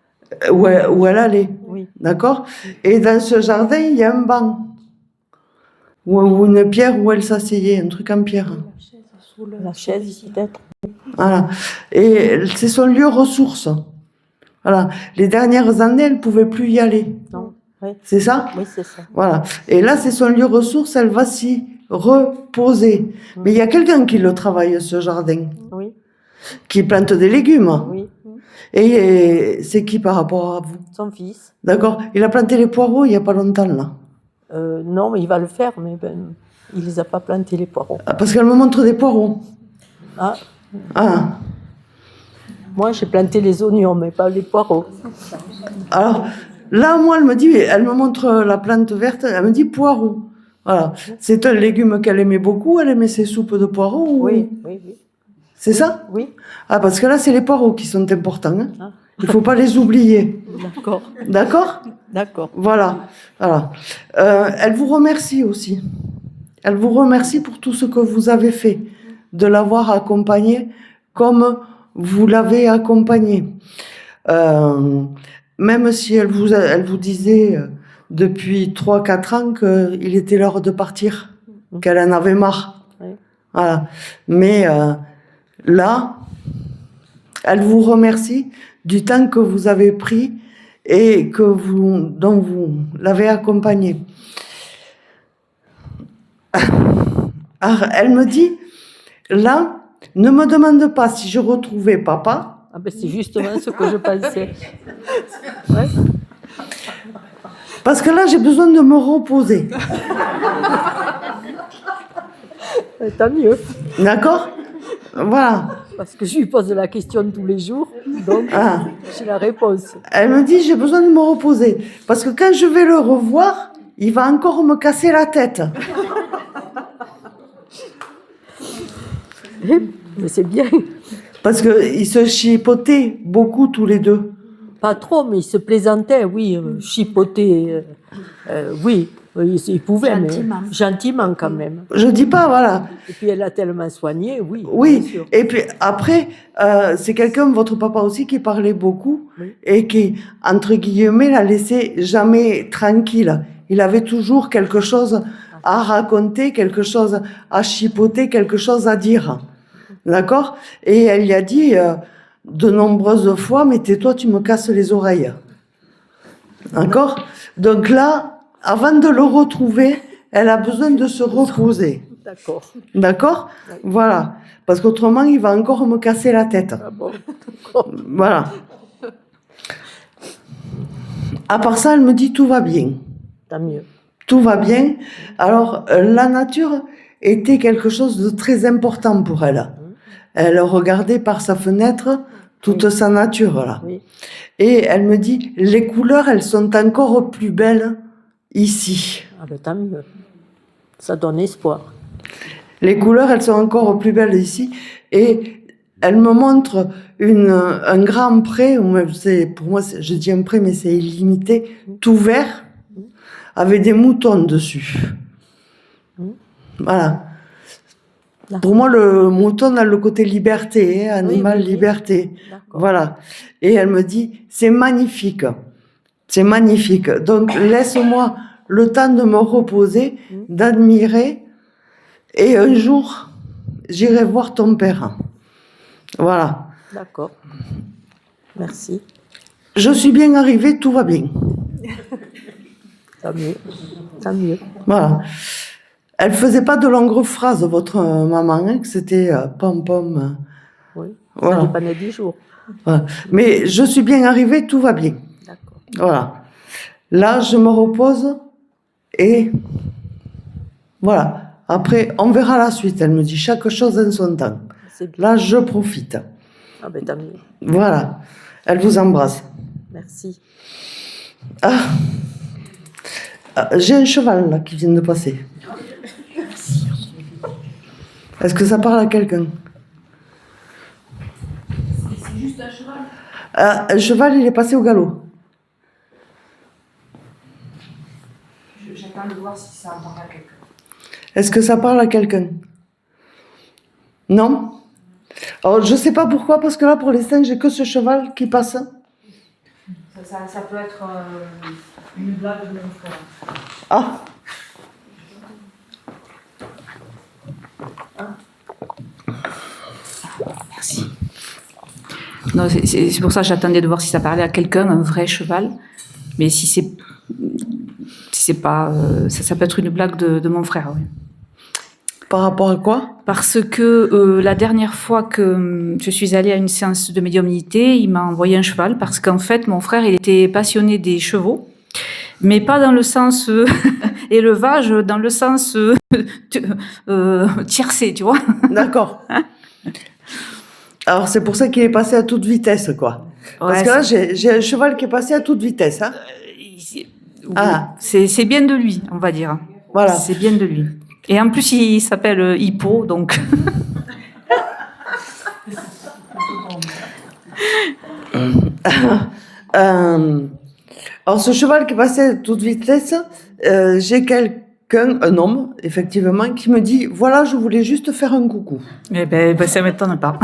Où elle allait. Oui. D'accord? Et dans ce jardin, il y a un banc. Ou une pierre où elle s'asseyait, un truc en pierre. La chaise, peut-être. Voilà. Et c'est son lieu ressource. Voilà. Les dernières années, elle ne pouvait plus y aller. Non. Oui, C'est ça? oui, c'est ça. Voilà. Et là, c'est son lieu ressource, elle va s'y reposer. Mais il y a quelqu'un qui le travaille, ce jardin, Oui, qui plante des légumes. oui. Et c'est qui par rapport à vous? Son fils. D'accord? Il a planté les poireaux il n'y a pas longtemps, là. Non, mais il va le faire, mais ben, il les a pas plantés, les poireaux. Ah, parce qu'elle me montre des poireaux. Ah, Ah. moi, j'ai planté les oignons, mais pas les poireaux. Alors, là, moi, elle me montre la plante verte, elle me dit poireau. Voilà. C'est un légume qu'elle aimait beaucoup, elle aimait ses soupes de poireaux. ou- Oui, oui, oui. C'est ça? Oui, Ah, parce que là, c'est les poireaux qui sont importants. Hein. Ah. Il ne faut pas les oublier. d'accord, D'accord? d'accord. Voilà. Voilà. Elle vous remercie aussi. Elle vous remercie pour tout ce que vous avez fait, de l'avoir accompagnée comme vous l'avez accompagnée. Même si elle vous disait depuis 3-4 ans qu'il était l'heure de partir, qu'elle en avait marre. Oui. Voilà. Mais là, elle vous remercie du temps que vous avez pris et dont vous l'avez accompagnée. Alors, elle me dit, là, ne me demande pas si je retrouvais papa. Ah ben, c'est justement ce que je pensais. Ouais. Parce que là, j'ai besoin de me reposer. Tant mieux, D'accord? Voilà. parce que je lui pose la question tous les jours, donc Ah. j'ai la réponse. Elle me dit, j'ai besoin de me reposer. Parce que quand je vais le revoir, il va encore me casser la tête. Mais c'est bien. Parce qu'ils se chipotaient beaucoup tous les deux. Pas trop, mais il se plaisantait, oui, chipoter, oui, il pouvait, Gentiment. mais gentiment quand même. Je dis pas, voilà. Et puis elle a tellement soigné, oui, bien Oui, sûr. et puis après, c'est quelqu'un, votre papa aussi, qui parlait beaucoup Oui. et qui, entre guillemets, la laissait jamais tranquille. Il avait toujours quelque chose à raconter, quelque chose à chipoter, quelque chose à dire. D'accord? Et elle lui a dit de nombreuses fois, mais tais-toi, tu me casses les oreilles. D'accord? Donc là, avant de le retrouver, elle a besoin de se reposer. D'accord. D'accord? Voilà. Parce qu'autrement, il va encore me casser la tête. Ah bon. Voilà. À part ça, elle me dit tout va bien. Tant mieux. Tout va bien. Alors, la nature était quelque chose de très important pour elle. Elle regardait par sa fenêtre toute sa nature, là. Oui. Et elle me dit, les couleurs, elles sont encore plus belles ici. Ah ben tant mieux. Ça donne espoir. Les couleurs, elles sont encore plus belles ici. Et elle me montre un grand pré, pour moi, je dis un pré, mais c'est illimité, tout vert, avec des moutons dessus. Voilà. D'accord. Pour moi, le mouton a le côté liberté, animal Oui, oui, oui. liberté. D'accord. Voilà. Et elle me dit, c'est magnifique. C'est magnifique. Donc, laisse-moi le temps de me reposer, d'admirer. Et un jour, j'irai voir ton père. Voilà. D'accord. Merci. Je suis bien arrivée, tout va bien. Tant mieux. Tant mieux. Voilà. Elle faisait pas de longues phrases, votre maman, hein, que c'était pom-pom. Oui. Voilà. Ça dépendait du jour. Voilà. Mais je suis bien arrivée, tout va bien. D'accord. Voilà. Là, je me repose et voilà. Après, on verra la suite. Elle me dit chaque chose en son temps. C'est bien. Là, je profite. Ah ben tant mieux. Voilà. Elle vous embrasse. Merci. Ah. J'ai un cheval là qui vient de passer. Est-ce que ça parle à quelqu'un? C'est juste un cheval. Un cheval, il est passé au galop. J'attends de voir si ça parle à quelqu'un. Est-ce que ça parle à quelqu'un? Non? Alors, je sais pas pourquoi, parce que là, pour l'instant, j'ai que ce cheval qui passe. Ça peut être une blague de mon frère. Ah! Merci. Non, c'est pour ça que j'attendais de voir si ça parlait à quelqu'un, un vrai cheval. Mais si c'est pas, ça peut être une blague de mon frère. Oui. Par rapport à quoi? Parce que la dernière fois que je suis allée à une séance de médiumnité, il m'a envoyé un cheval parce qu'en fait, mon frère, il était passionné des chevaux, mais pas dans le sens élevage, dans le sens tiercé, tu vois. D'accord. Alors, c'est pour ça qu'il est passé à toute vitesse, quoi. Parce Ouais, que là, j'ai un cheval qui est passé à toute vitesse. Hein. Ah. C'est bien de lui, on va dire. Voilà. C'est bien de lui. Et en plus, il s'appelle Hippo, donc. Alors, ce cheval qui passait à toute vitesse, j'ai quelqu'un, un homme, effectivement, qui me dit, voilà, je voulais juste faire un coucou. Eh ben, ça ne m'étonne pas.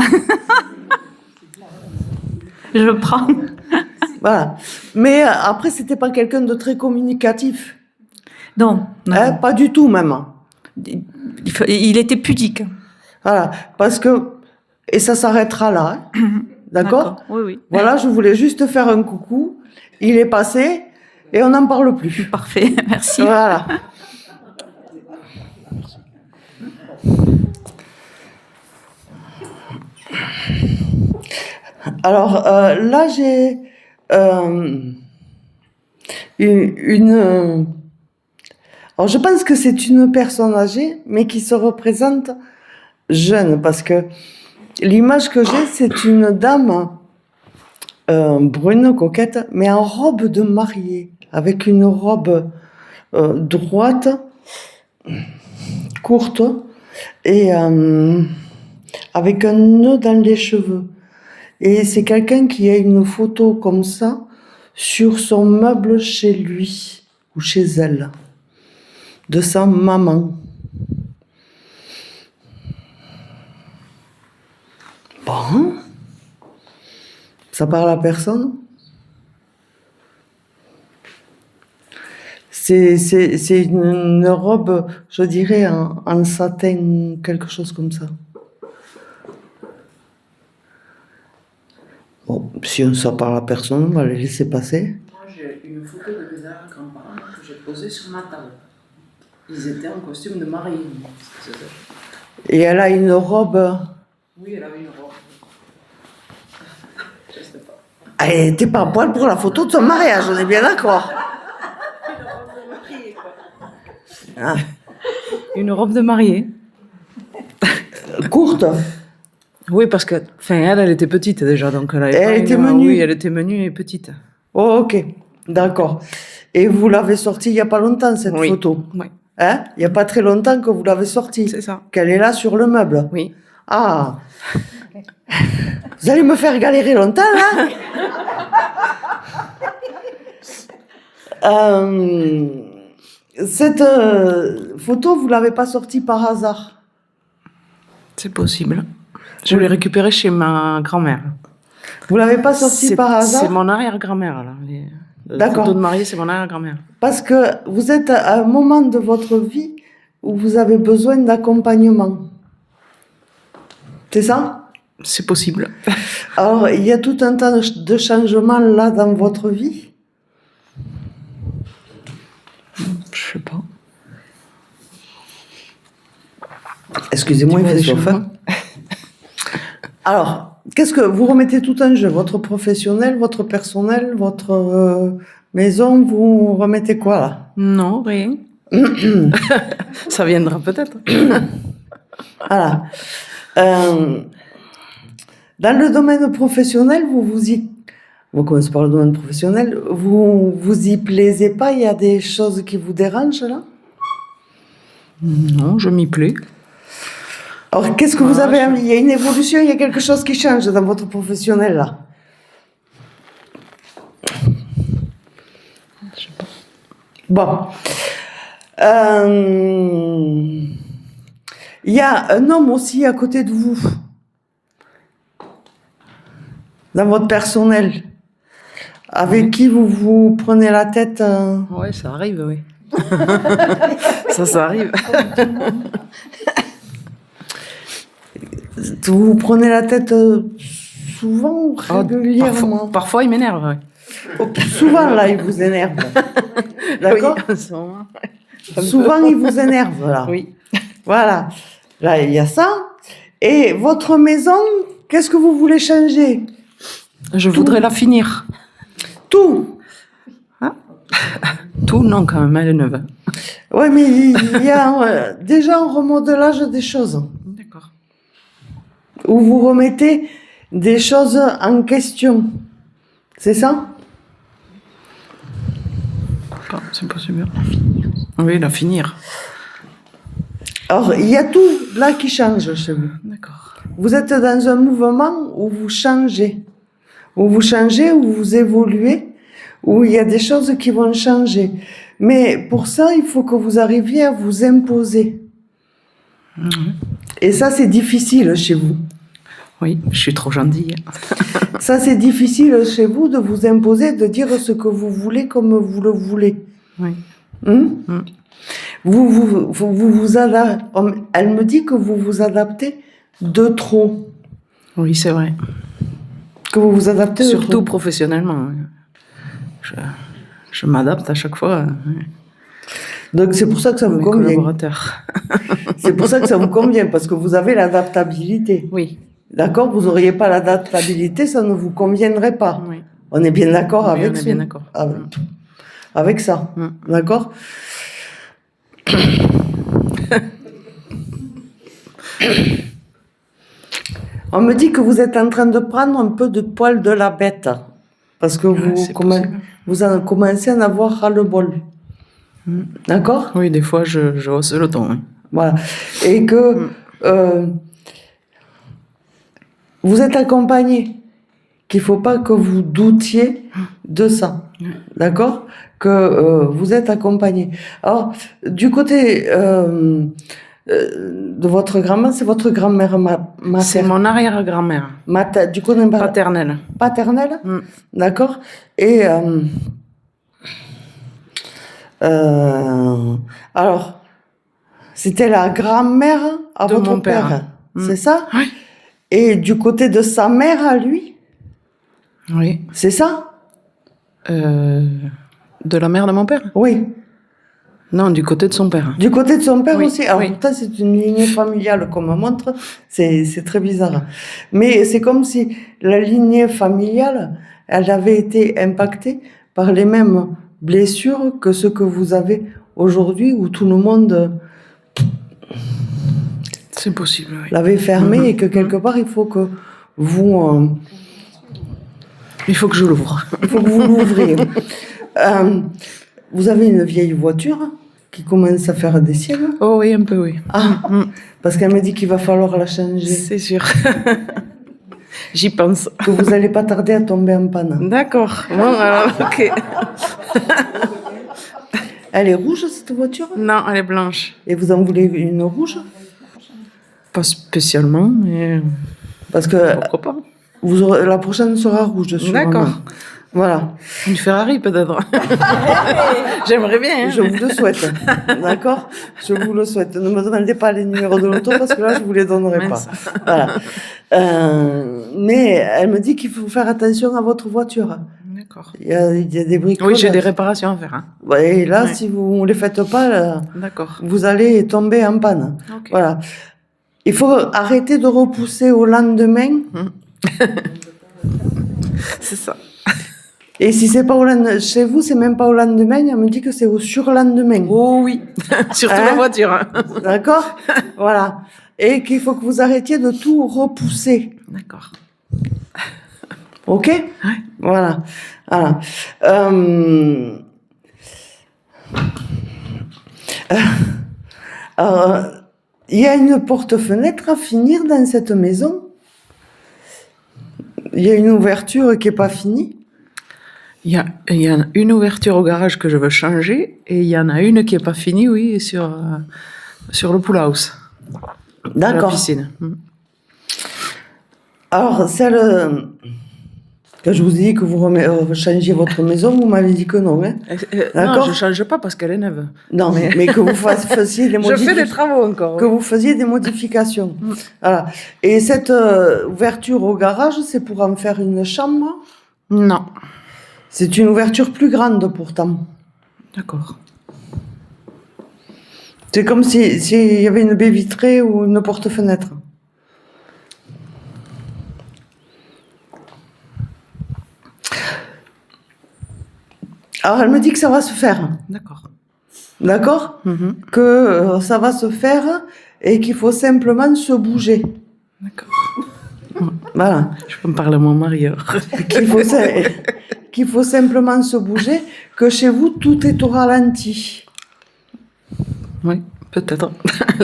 Je prends. Voilà. Mais après, c'était pas quelqu'un de très communicatif. Non, non. Hein, pas du tout, même. Il était pudique. Voilà. Parce que, et ça s'arrêtera là. Hein. D'accord? Oui, oui. Voilà, je voulais juste faire un coucou. Il est passé et on n'en parle plus. Parfait, merci. Voilà. Alors là, j'ai une. Alors je pense que c'est une personne âgée, mais qui se représente jeune, parce que l'image que j'ai, c'est une dame brune, coquette, mais en robe de mariée, avec une robe droite, courte, et avec un nœud dans les cheveux. Et c'est quelqu'un qui a une photo comme ça sur son meuble chez lui ou chez elle, de sa maman. Bon, ça parle à personne. C'est une robe, je dirais, en satin, quelque chose comme ça. Bon, si ça parle à personne, on va les laisser passer. Moi, j'ai une photo de mes arrière-grands-parents que j'ai posée sur ma table. Ils étaient en costume de mariée. Et elle a une robe. Oui, elle avait une robe. Je sais pas. Elle n'était pas à poil pour la photo de son mariage, on est bien d'accord. Ah. Une robe de mariée. Courte. Oui, parce que, enfin, elle était petite déjà, donc Elle était menue. Oui, elle était menue et petite. Oh, ok, d'accord. Et vous l'avez sortie il n'y a pas longtemps, cette Oui. photo. Oui, Hein? Il n'y a pas très longtemps que vous l'avez sortie. c'est ça. Qu'elle est là sur le meuble. Oui. Ah. Vous allez me faire galérer longtemps, là? Cette photo, vous ne l'avez pas sortie par hasard? C'est possible. Je l'ai récupérée chez ma grand-mère. Vous ne l'avez pas sortie par hasard? C'est mon arrière-grand-mère, là. La D'accord. photo de mariée, c'est mon arrière-grand-mère. Parce que vous êtes à un moment de votre vie où vous avez besoin d'accompagnement. C'est ça? C'est possible. Alors, il y a tout un tas de changements là dans votre vie? Je sais pas. Excusez-moi, il fait chaud. Hein. Alors, qu'est-ce que vous remettez tout en jeu? Votre professionnel, votre personnel, votre maison, vous remettez quoi là? Non, rien. Ça viendra peut-être. Voilà. Dans le domaine professionnel, on commence par le domaine professionnel, vous y plaisez pas? Il y a des choses qui vous dérangent là? Non, je m'y plais. Alors, qu'est-ce que vous avez envie? Il y a une évolution, il y a quelque chose qui change dans votre professionnel là? Je sais pas. Bon. Il y a un homme aussi à côté de vous, dans votre personnel, avec qui vous prenez la tête. Ouais, ça arrive, oui. ça arrive. Vous prenez la tête souvent ou Oh, régulièrement? parfois, il m'énerve. Ouais. Oh, souvent, là, il vous énerve. D'accord? Oui, en ce moment. Souvent, il vous énerve, là. Oui. Voilà. Là, il y a ça. Et votre maison, qu'est-ce que vous voulez changer? Je voudrais la finir. Tout. Tout, non, quand même, elle est neuve. Oui, mais il y a déjà un remodelage des choses. D'accord. Où vous remettez des choses en question. C'est ça? C'est possible. Oui, la finir. Alors, il y a tout là qui change chez vous. D'accord. Vous êtes dans un mouvement où vous changez. Où vous changez, où vous évoluez, où il y a des choses qui vont changer. Mais pour ça, il faut que vous arriviez à vous imposer. Et ça, c'est difficile chez vous. Oui, je suis trop gentille. Ça, c'est difficile chez vous de vous imposer, de dire ce que vous voulez comme vous le voulez. Oui. Vous adaptez. Elle me dit que vous vous adaptez de trop. Oui, c'est vrai. Que vous vous adaptez de Surtout trop. professionnellement. Je m'adapte à chaque fois. Donc c'est pour ça que ça vous Mes convient. collaborateurs. C'est pour ça que ça vous convient, parce que vous avez l'adaptabilité. Oui. D'accord? Vous n'auriez pas l'adaptabilité, ça ne vous conviendrait pas. Oui. On est bien d'accord Oui, avec on est ça. bien d'accord. Avec ça. D'accord? On me dit que vous êtes en train de prendre un peu de poil de la bête. Parce que vous en commencez à en avoir ras-le-bol. D'accord? Oui, des fois, je hausse le ton. Oui. Voilà. Et que vous êtes accompagné. Qu'il ne faut pas que vous doutiez de ça. D'accord? Que vous êtes accompagné. Alors, du côté de votre grand-mère, c'est votre grand-mère C'est maternelle. mon arrière-grand-mère. Du côté Paternelle. paternelle? D'accord? Et alors, c'était la grand-mère à De votre mon père. père. C'est ça? Oui. Et du côté de sa mère à lui? Oui. C'est ça? De la mère de mon père? Oui. Non, du côté de son père. Du côté de son père Oui, aussi. Alors, oui. pourtant, c'est une lignée familiale qu'on me montre. C'est très bizarre. Mais c'est comme si la lignée familiale, elle avait été impactée par les mêmes blessures que ce que vous avez aujourd'hui, où tout le monde C'est possible, oui. l'avait fermé et que quelque part, il faut que vous... Il faut que je l'ouvre. il faut que vous l'ouvriez. Vous avez une vieille voiture qui commence à faire des siennes. Oh oui, un peu, oui. Ah, parce qu'elle me dit qu'il va falloir la changer. C'est sûr. J'y pense. Que vous n'allez pas tarder à tomber en panne. D'accord. Bon, alors, ok. Elle est rouge, cette voiture? Non, elle est blanche. Et vous en voulez une rouge? Pas spécialement, mais Parce que pourquoi pas. la prochaine sera rouge. Sûrement. D'accord. Voilà. Une Ferrari, peut-être. J'aimerais bien. Hein, Je vous le souhaite. D'accord? Je vous le souhaite. Ne me demandez pas les numéros de l'auto parce que là, je ne vous les donnerai Mince. pas. Voilà. Mais elle me dit qu'il faut faire attention à votre voiture. D'accord. Il y a des bricolages. Oui, j'ai des réparations à faire. Hein. Et là, Ouais. si vous ne les faites pas, là, D'accord. vous allez tomber en panne. Ok. Voilà. Il faut arrêter de repousser au lendemain. C'est ça. Et si c'est pas au lendemain, chez vous, c'est même pas au lendemain, elle me dit que c'est au surlendemain. Oh oui. Surtout Hein? la voiture. Hein. D'accord? Voilà. Et qu'il faut que vous arrêtiez de tout repousser. D'accord. Ok? Ouais. Voilà. Voilà. Il y a une porte-fenêtre à finir dans cette maison. Il y a une ouverture qui n'est pas finie. Il y a une ouverture au garage que je veux changer et il y en a une qui n'est pas finie, oui, sur le pool house. La D'accord. piscine. Alors, celle Quand je vous ai dit que vous changiez votre maison, vous m'avez dit que non. Hein. Non, je ne change pas parce qu'elle est neuve. Non, mais que vous fassiez des Je modifications. fais des travaux encore. Que vous faisiez des modifications. Voilà. Et cette ouverture au garage, c'est pour en faire une chambre? Non. C'est une ouverture plus grande pourtant. D'accord. C'est comme s'il y avait une baie vitrée ou une porte-fenêtre. Alors, elle me dit que ça va se faire. D'accord. D'accord? Que ça va se faire et qu'il faut simplement se bouger. D'accord. Voilà. Je peux me parler à mon mari alors. Qu'il faut simplement se bouger, que chez vous, tout est au ralenti. Oui, peut-être.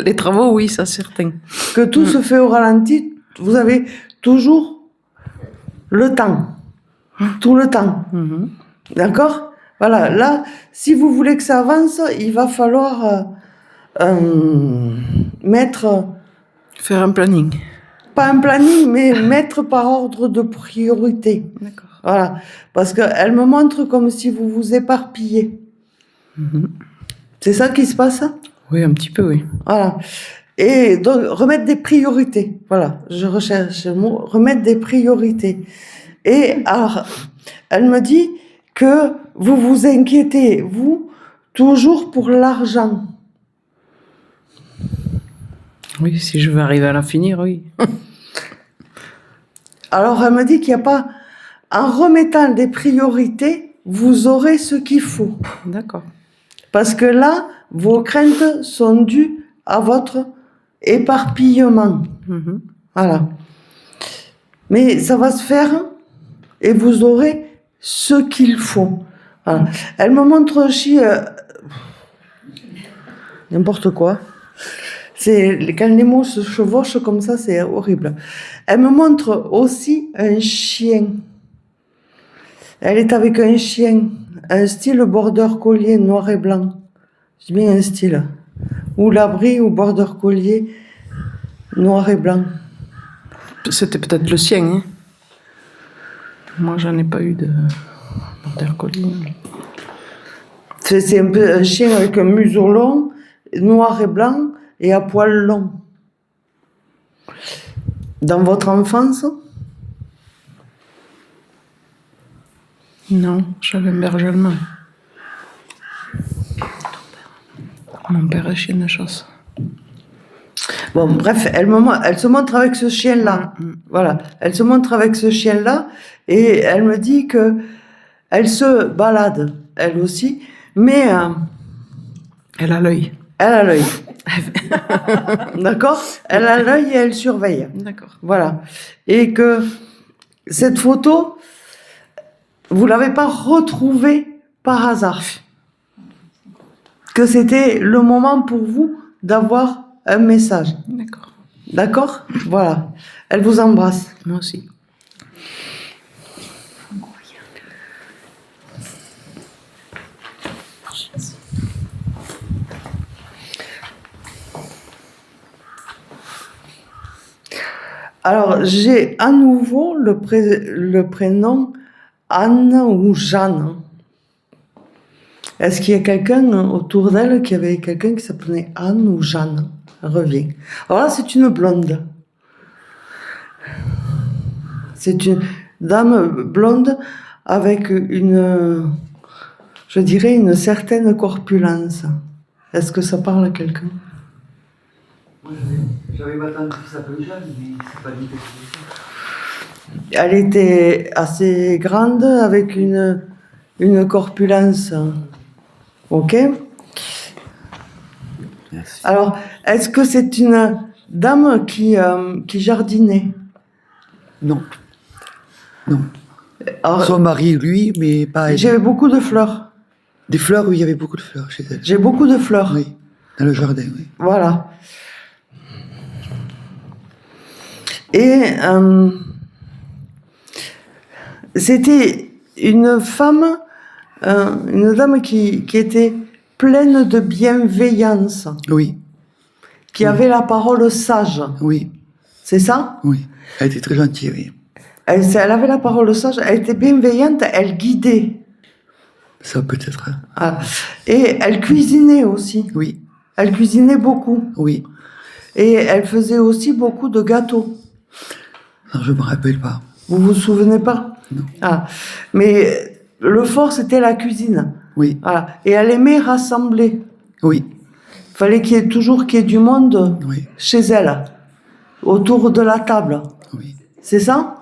Les travaux, oui, ça c'est certain. Que tout se fait au ralenti, vous avez toujours le temps. Tout le temps. D'accord? Voilà, là, si vous voulez que ça avance, il va falloir Faire un planning. pas un planning, mais mettre par ordre de priorité. D'accord. Voilà, parce qu'elle me montre comme si vous vous éparpillez. C'est ça qui se passe? Oui, un petit peu, oui. Voilà. Et donc, remettre des priorités. Voilà, je recherche le mot, remettre des priorités. Et alors, elle me dit que vous vous inquiétez, vous, toujours pour l'argent. Oui, si je veux arriver à la finir, oui. Alors, elle me dit qu'il n'y a pas... En remettant des priorités, vous aurez ce qu'il faut. D'accord. Parce que là, vos craintes sont dues à votre éparpillement. Voilà. Mais ça va se faire et vous aurez ce qu'il faut. Voilà. Elle me montre aussi n'importe quoi. Quand les mots se chevauchent comme ça, c'est horrible. Elle me montre aussi un chien. Elle est avec un chien, un style border collier noir et blanc. Je dis bien un style. Ou l'abri ou border collier noir et blanc. C'était peut-être le sien, hein. Moi, j'en ai pas eu de border collie. C'est un peu un chien avec un museau long, noir et blanc et à poils longs. Dans votre enfance? Non, j'avais un berger allemand. Mon père est chien de chasse. Bon, bref, elle se montre avec ce chien-là. Voilà, elle se montre avec ce chien-là et elle me dit que elle se balade, elle aussi, mais Elle a l'œil. elle a l'œil. D'accord? Elle a l'œil et elle surveille. D'accord. Voilà. Et que cette photo, vous l'avez pas retrouvée par hasard. Que c'était le moment pour vous d'avoir un message. D'accord. D'accord? Voilà. Elle vous embrasse. Moi aussi. Alors, j'ai à nouveau le prénom Anne ou Jeanne. Est-ce qu'il y a quelqu'un autour d'elle qui avait quelqu'un qui s'appelait Anne ou Jeanne? Revient. Alors là, c'est une blonde. C'est une dame blonde avec je dirais, une certaine corpulence. Est-ce que ça parle à quelqu'un? Moi, j'avais ma tante qui s'appelait Jeanne, mais c'est pas dit que c'est ça. Elle était assez grande avec une corpulence. Ok? Merci. Alors, est-ce que c'est une dame qui jardinait? Non. Non. Alors, Son mari, lui, mais pas elle. j'avais beaucoup de fleurs. Des fleurs, oui, il y avait beaucoup de fleurs chez elle. J'ai beaucoup de fleurs. Oui, dans le jardin, oui. Voilà. Et c'était une femme, une dame qui était pleine de bienveillance, Oui, qui avait la parole sage. oui, C'est ça? oui. Elle était très gentille, oui. Elle avait la parole sage, elle était bienveillante, elle guidait. Ça peut-être. Hein. Ah. Et elle cuisinait aussi. Oui, Elle cuisinait beaucoup. oui. Et elle faisait aussi beaucoup de gâteaux. Non, je me rappelle pas. Vous vous souvenez pas? Non. Ah. Mais le fort, c'était la cuisine. Oui, Voilà. Et elle aimait rassembler. oui, Il fallait qu'il y ait du monde oui, chez elle, autour de la table. oui. C'est ça?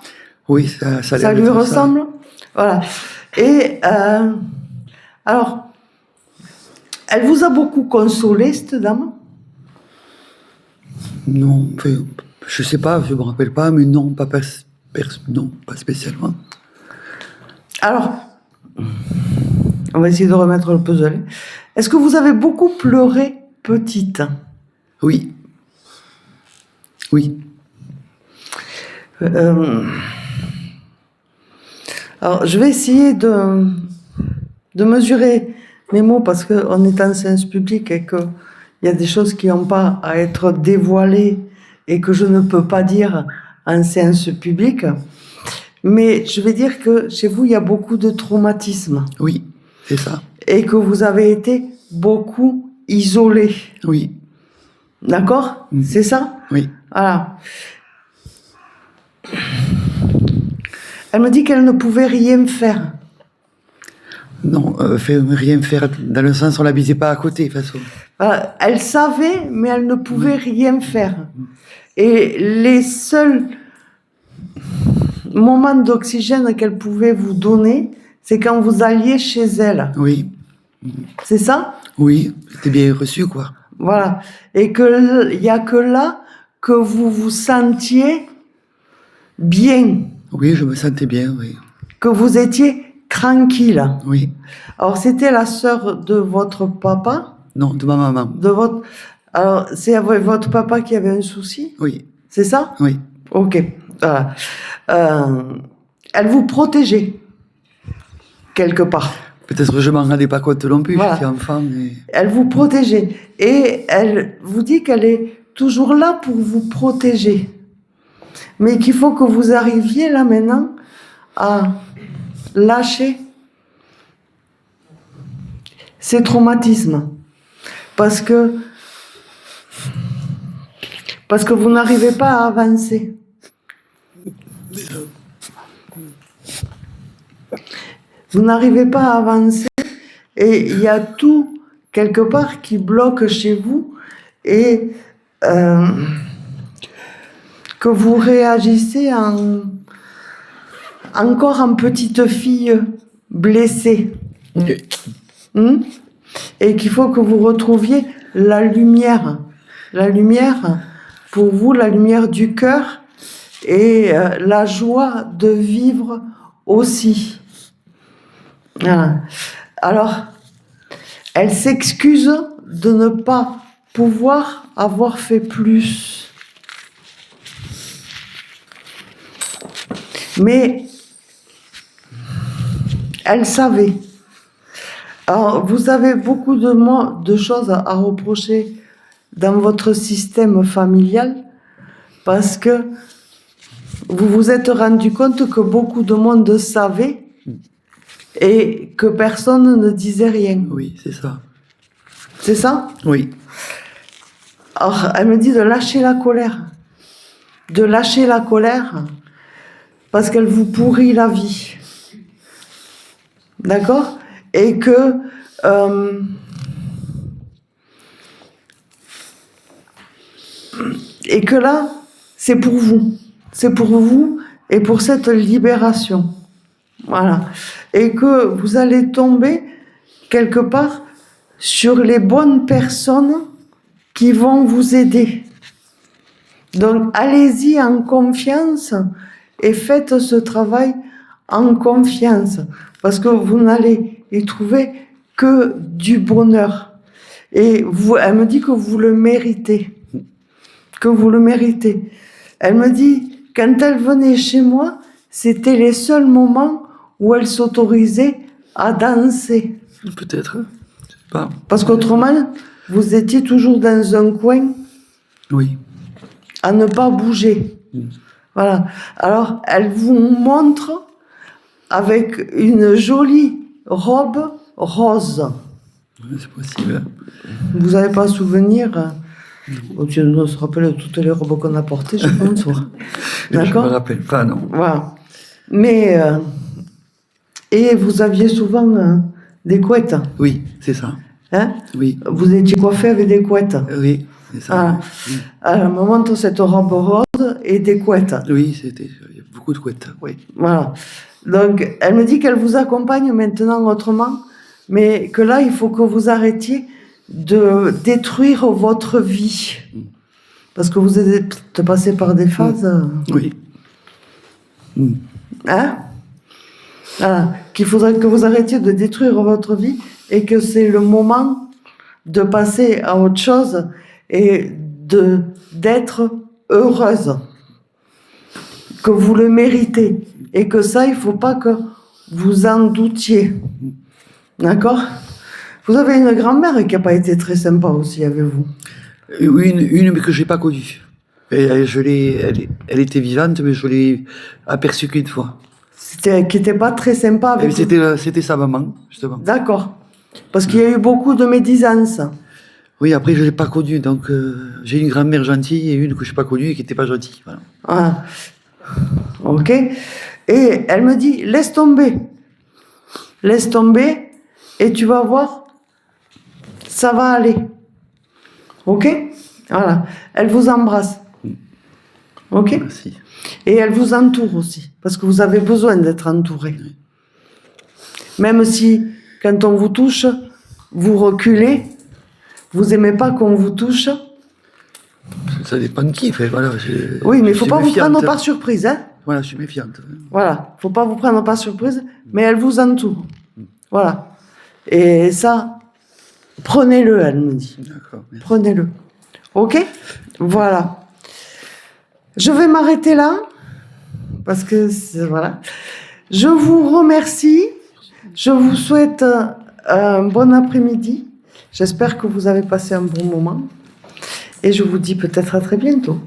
Oui, ça a Ça l'air lui d'être ressemble? Voilà. Et alors, elle vous a beaucoup consolé, cette dame? Non, enfin, je sais pas, je me rappelle pas, mais non, non, pas spécialement. Alors, on va essayer de remettre le puzzle. Est-ce que vous avez beaucoup pleuré petite? Oui, oui, Alors, je vais essayer de mesurer mes mots parce qu'on est en séance publique et qu'il y a des choses qui n'ont pas à être dévoilées et que je ne peux pas dire en séance publique. Mais je vais dire que chez vous, il y a beaucoup de traumatismes oui, c'est ça. et que vous avez été beaucoup isolé. Oui, D'accord? C'est ça? oui, Voilà. Elle me dit qu'elle ne pouvait rien faire. non, rien faire dans le sens où on l'habitait pas à côté, de toute façon. Voilà. Elle savait, mais elle ne pouvait rien faire. Et les seuls moments d'oxygène qu'elle pouvait vous donner, c'est quand vous alliez chez elle. Oui, C'est ça? oui, c'était bien reçu, quoi. Voilà. Et qu'il n'y a que là que vous vous sentiez bien, Oui, je me sentais bien, oui. que vous étiez tranquille. Oui, Alors, c'était la sœur de votre papa, non, de ma maman. de votre... Alors, c'est votre papa qui avait un souci, Oui, c'est ça? oui, Ok, voilà. Elle vous protégeait, quelque part. peut-être que je m'en rendais pas compte non plus, Voilà. j'étais enfant, mais... Elle vous protégeait. Et elle vous dit qu'elle est toujours là pour vous protéger. Mais qu'il faut que vous arriviez là maintenant à lâcher ces traumatismes. Parce que vous n'arrivez pas à avancer. Vous n'arrivez pas à avancer et il y a tout quelque part qui bloque chez vous et que vous réagissez encore en petite fille blessée. Et qu'il faut que vous retrouviez la lumière. La lumière, pour vous, la lumière du cœur et la joie de vivre aussi. Voilà. Alors, elle s'excuse de ne pas pouvoir avoir fait plus. Mais elle savait. Alors, vous avez beaucoup de choses à reprocher dans votre système familial parce que vous vous êtes rendu compte que beaucoup de monde savait et que personne ne disait rien. Oui, c'est ça. C'est ça? Oui, Alors, elle me dit de lâcher la colère. De lâcher la colère parce qu'elle vous pourrit la vie. D'accord? Et que là, c'est pour vous. C'est pour vous et pour cette libération. Voilà. Et que vous allez tomber quelque part sur les bonnes personnes qui vont vous aider. Donc, allez-y en confiance et faites ce travail en confiance. Parce que vous n'allez y trouver que du bonheur. Et elle me dit que vous le méritez. Que vous le méritez. Elle me dit, quand elle venait chez moi, c'était les seuls moments où elle s'autorisait à danser. peut-être, je sais pas. Parce qu'autrement, vous étiez toujours dans un coin Oui, à ne pas bouger. Voilà. Alors, elle vous montre avec une jolie robe rose. Oui, c'est possible. Vous n'avez pas souvenir tu dois se rappeler de toutes les robes qu'on a portées, je pense. Ouais. Je me D'accord. rappelle pas, non. Voilà. Mais et vous aviez souvent des couettes, Oui, c'est ça. hein? Oui, Vous étiez coiffé avec des couettes. oui, c'est ça. Ah. Alors, elle me montre cette robe rose et des couettes. Oui, il y a beaucoup de couettes, oui. Voilà. Donc, elle me dit qu'elle vous accompagne maintenant autrement, mais que là, il faut que vous arrêtiez de détruire votre vie. Parce que vous êtes passé par des phases. Oui. Mm. Hein? Voilà. Qu'il faudrait que vous arrêtiez de détruire votre vie et que c'est le moment de passer à autre chose et d'être heureuse. Que vous le méritez. Et que ça, il ne faut pas que vous en doutiez. D'accord? Vous avez une grand-mère qui n'a pas été très sympa aussi avec vous. Oui, une mais que j'ai pas connue. Elle était vivante, mais je l'ai aperçue qu'une fois. Qui n'était pas très sympa avec vous. C'était sa maman, justement. D'accord. Parce qu'il y a eu beaucoup de médisance. Oui, après, je l'ai pas connue, donc j'ai une grand-mère gentille et une que je n'ai pas connue et qui n'était pas gentille. Voilà. Ah. Ok. Et elle me dit, laisse tomber. Laisse tomber et tu vas voir, ça va aller. Ok? Voilà. Elle vous embrasse. Ok? Merci. Et elle vous entoure aussi, parce que vous avez besoin d'être entouré. Même si, quand on vous touche, vous reculez, vous aimez pas qu'on vous touche. Ça dépend de qui, fait, voilà. Oui, mais il faut je pas suis vous méfiante. prendre par surprise, hein. Voilà, je suis méfiante. Voilà, faut pas vous prendre par surprise, mais elle vous entoure. Voilà. Et ça, prenez-le, elle me dit. D'accord. Merci. Prenez-le. Ok? Voilà. Je vais m'arrêter là, parce que voilà. Je vous remercie. Je vous souhaite un bon après-midi. J'espère que vous avez passé un bon moment. Et je vous dis peut-être à très bientôt.